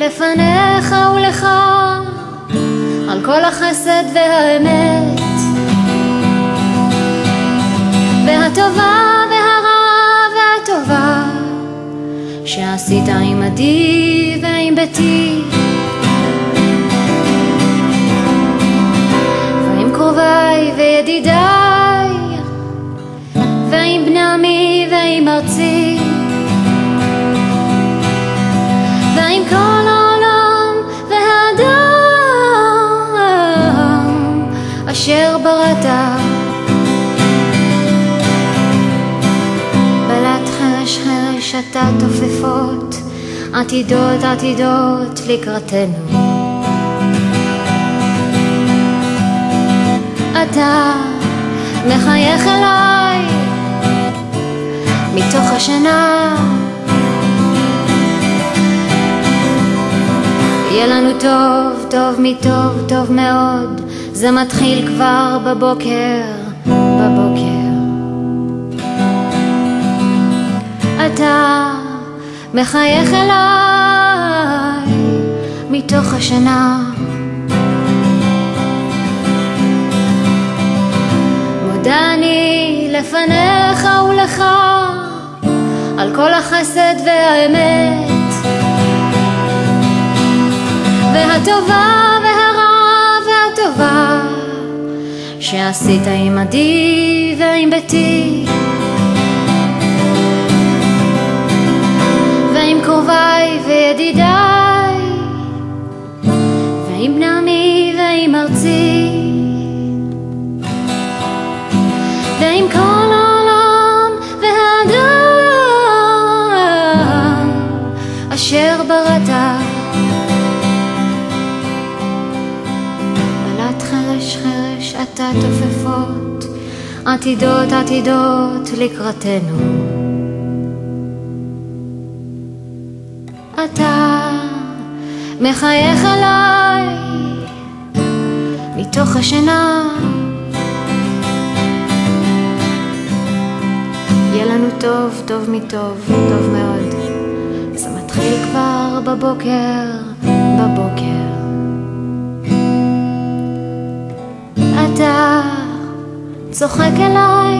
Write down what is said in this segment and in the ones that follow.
לפניך ולך על כל החסד והאמת והטובה והרעה והטובה שעשית עמדי ועם ביתי ועם קרוביי וידידיי ועם בני עמי ועם ארצי ועם כל העולם והאדם אשר בראת בלט חרש חרש אתה תופפות עתידות עתידות לקראתנו אתה מחייך אליי מתוך השינה יהיה לנו טוב, טוב מטוב, טוב מאוד זה מתחיל כבר בבוקר, בבוקר אתה מחייך אליי מתוך השינה מודה אני לפניך ולך על כל החסד והאמת והטובה והרעה והטובה שעשית עמדי ועם ביתי ועם קרוביי וידידיי ועם בני עמי ועם ארצי ועם כל העולם והאדם אשר בראת בלט חרש חרש אתה תופפות עתידות עתידות לקראתנו אתה מחייך אליי מתוך השינה יהיה לנו טוב, טוב מטוב, טוב מאוד זה מתחיל כבר בבוקר, בבוקר אתה צוחק אליי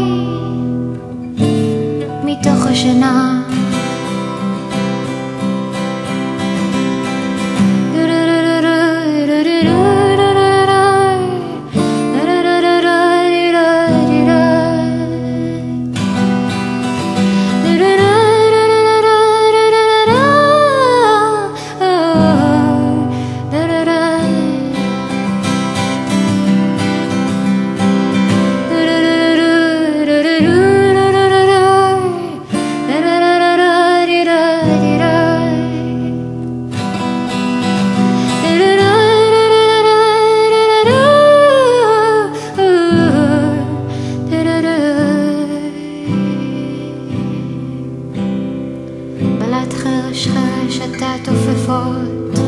מתוך השינה חרש חרש אתה תופפות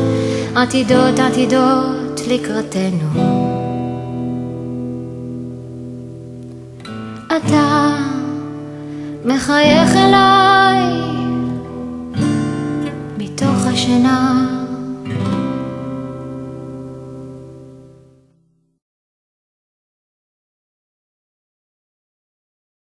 עתידות עתידות לקראתנו אתה מחייך אליי מתוך השינה